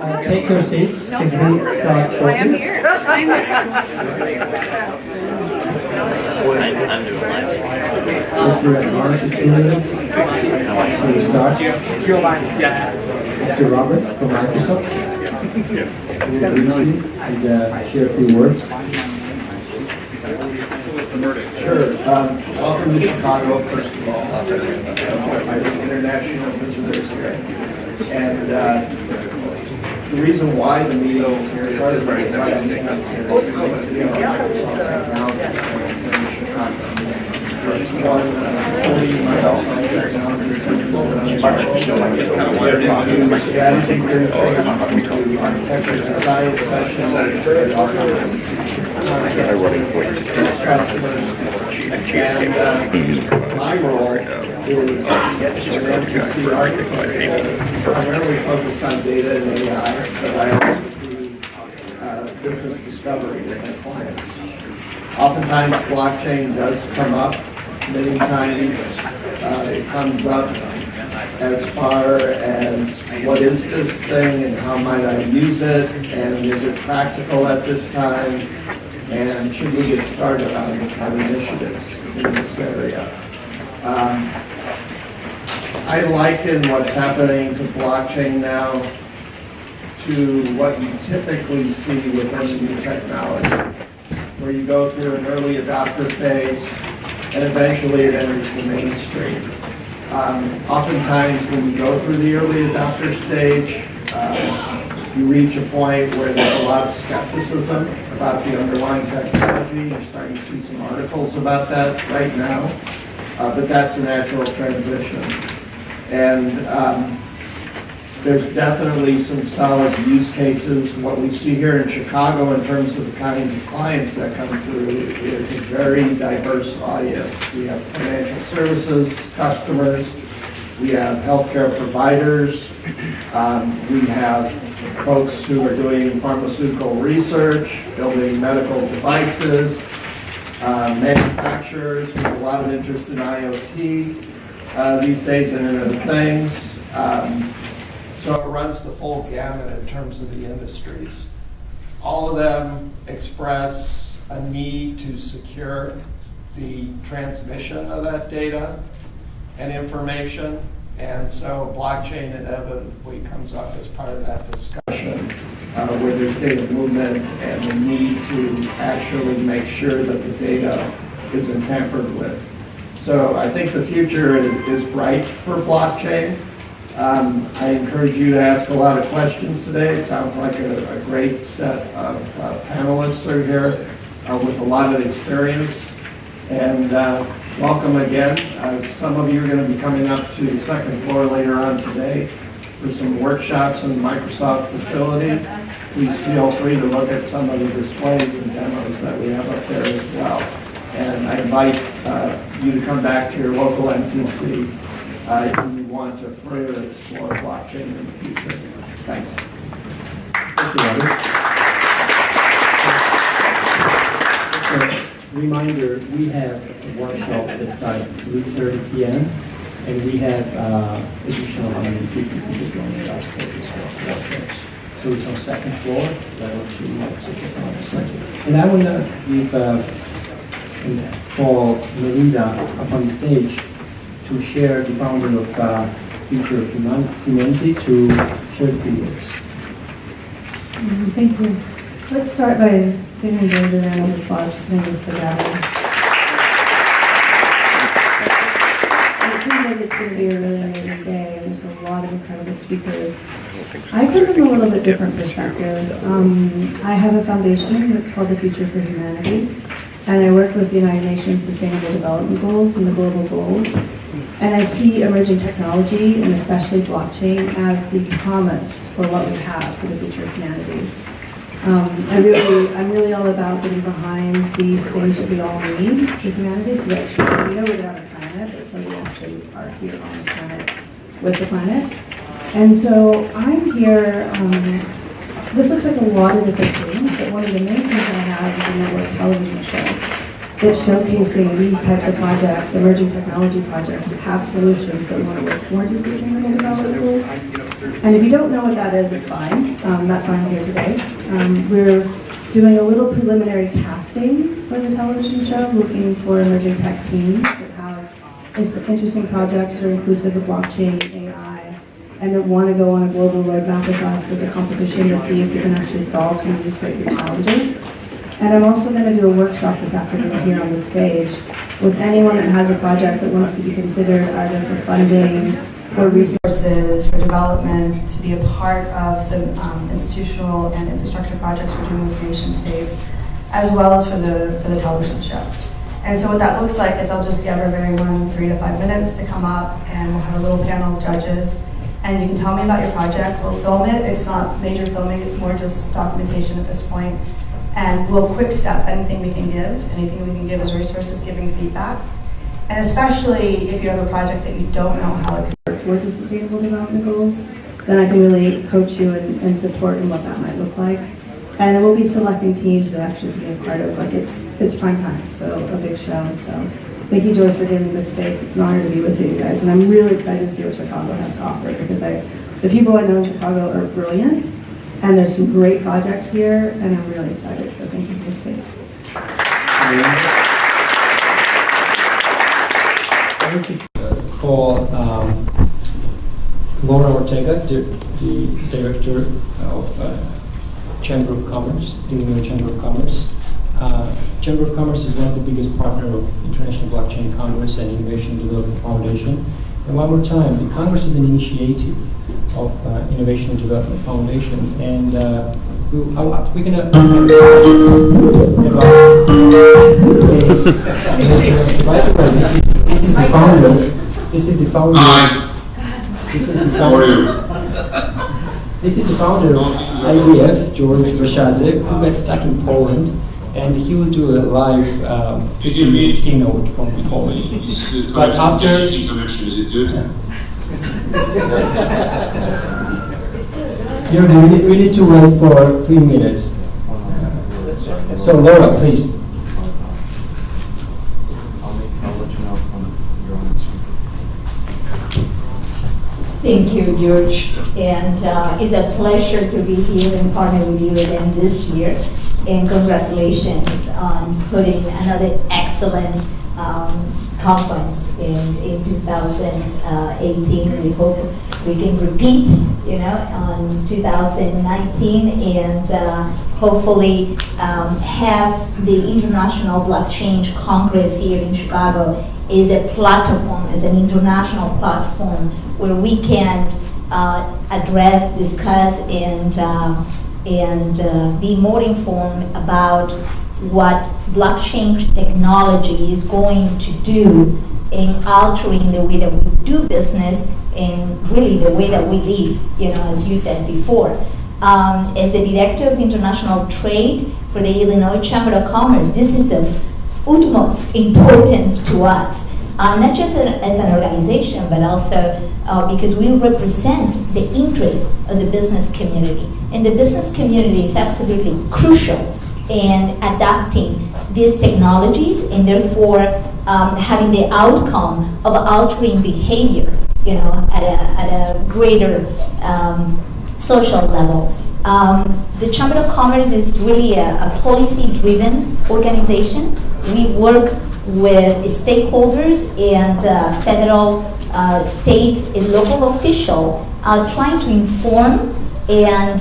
Take your seats because we start shortly. I am here. I'm Let's do it 1 to 2 minutes. So we start. Mr. Robert from Microsoft. And share a few words. Sure. Welcome to Chicago, first of all. I think international visitors here. And the reason why the meeting is here, part of the reason why the meeting is here is because we are Microsoft Technology Center in Chicago. It's one 40 Microsoft Technology Centers around strategy briefings, architecture design sessions, and my role is an MTC architect, primarily focused on data and AI, but I also do business discovery with my clients. Oftentimes blockchain does come up. Many times it comes up as far as what is this thing and how might I use it, and is it practical at this time, and should we get started on initiatives in this area. I liken what's happening to blockchain now to what you typically see with any new technology, where you go through an early adopter phase and eventually it enters the mainstream. Oftentimes when you go through the early adopter stage, you reach a point where there's a lot of skepticism about the underlying technology. You're starting to see some articles about that right now, but that's a natural transition. And there's definitely some solid use cases. What we see here in Chicago in terms of the kinds of clients that come through is a very diverse audience. We have financial services customers, we have healthcare providers, we have folks who are doing pharmaceutical research, building medical devices, manufacturers. We have a lot of interest in IoT these days, Internet of Things. So it runs the full gamut in terms of the industries. All of them express a need to secure the transmission of that data and information, and so blockchain inevitably comes up as part of that discussion, where there's data movement and the need to actually make sure that the data isn't tampered with. So I think the future is bright for blockchain. I encourage you to ask a lot of questions today. It sounds like a great set of panelists are here with a lot of experience. And welcome again. Some of you are going to be coming up to the second floor later on today for some workshops in the Microsoft facility. Please feel free to look at some of the displays and demos that we have up there as well. And I invite you to come back to your local MTC if you want to further explore blockchain in the future. Thanks. Thank you, Robert. So, reminder, we have a workshop that starts at 3:30 p.m. and we have additional 150 people joining us for this workshop. So it's on second floor, level 2, second floor. And I want to give Paul Melinda up on the stage to share the founder of Future of Humanity to share the videos. Thank you. Let's start by giving Melinda a round of applause for putting this together. It seems like it's going to be a really amazing day, and there's a lot of incredible speakers. I come from a little bit different perspective. I have a foundation that's called the Future for Humanity, and I work with the United Nations Sustainable Development Goals and the Global Goals. And I see emerging technology, and especially blockchain, as the promise for what we have for the future of humanity. I'm really all about getting behind these things that we all need for humanity, so that we know we're on a planet, but so we actually are here on the planet with the planet. And so I'm here, this looks like a lot of different things, but one of the main things I have is a network television show that's showcasing these types of projects, emerging technology projects that have solutions that want to work towards the sustainable development goals. And if you don't know what that is, it's fine. That's why I'm here today. We're doing a little preliminary casting for the television show, looking for emerging tech teams that have interesting projects that are inclusive of blockchain, AI, and that want to go on a global roadmap with us as a competition to see if we can actually solve some of these great big challenges. And I'm also going to do a workshop this afternoon here on the stage with anyone that has a project that wants to be considered either for funding, for resources, for development, to be a part of some institutional and infrastructure projects we're doing with nation states, as well as for the television show. And so what that looks like is I'll just give everyone 3 to 5 minutes to come up, and we'll have a little panel of judges. And you can tell me about your project. We'll film it. It's not major filming. It's more just documentation at this point. And we'll quick step anything we can give. Anything we can give is resources, giving feedback. And especially if you have a project that you don't know how it can work towards the sustainable development goals, then I can really coach you and support in what that might look like. And then we'll be selecting teams to actually be a part of, like it's prime time, so a big show. So thank you, George, for giving me this space. It's an honor to be with you guys. And I'm really excited to see what Chicago has to offer, because the people I know in Chicago are brilliant. And there's some great projects here, and I'm really excited, so thank you for the space. I want to call Laura Ortega, the Director of Chamber of Commerce, the Illinois Chamber of Commerce. Chamber of Commerce is one of the biggest partners of International Blockchain Congress and Innovation and Development Foundation. And one more time, the Congress is an initiative of Innovation and Development Foundation, and we're going to this is the founder. This is the founder. This is the founder of IDF, George Rashadze, who got stuck in Poland, and he will do a live 15-minute keynote from Poland. But after. We need to wait for 3 minutes. So Laura, please. I'll let you know when you're on screen. Thank you, George. And it's a pleasure to be here and partner with you again this year. And congratulations on putting another excellent conference in 2018. We hope we can repeat, on 2019, and hopefully have the International Blockchain Congress here in Chicago is a platform, as an international platform where we can address, discuss, and be more informed about what blockchain technology is going to do in altering the way that we do business and really the way that we live, as you said before. As the Director of International Trade for the Illinois Chamber of Commerce, this is of utmost importance to us, not just as an organization, but also because we represent the interests of the business community. And the business community is absolutely crucial in adopting these technologies, and therefore having the outcome of altering behavior, at a greater social level. The Chamber of Commerce is really a policy-driven organization. We work with stakeholders and federal, state, and local officials trying to inform and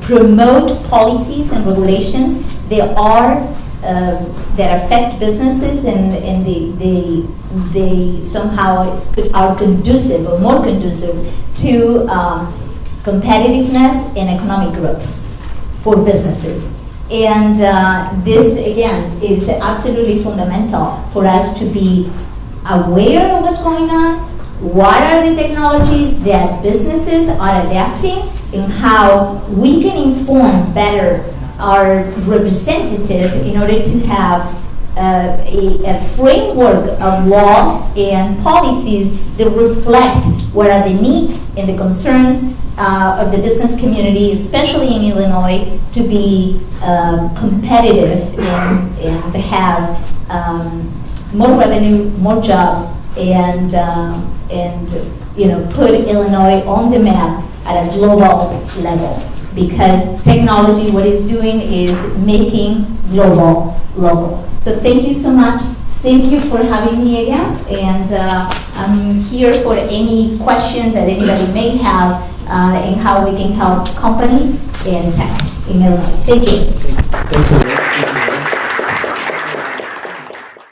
promote policies and regulations that affect businesses and they somehow are conducive or more conducive to competitiveness and economic growth for businesses. And this, again, is absolutely fundamental for us to be aware of what's going on, what are the technologies that businesses are adapting, and how we can inform better our representative in order to have a framework of laws and policies that reflect what are the needs and the concerns of the business community, especially in Illinois, to be competitive and have more revenue, more job, and put Illinois on the map at a global level. Because technology, what it's doing is making global local. So thank you so much. Thank you for having me again. And I'm here for any questions that anybody may have and how we can help companies and tech in Illinois. Thank you. Thank you.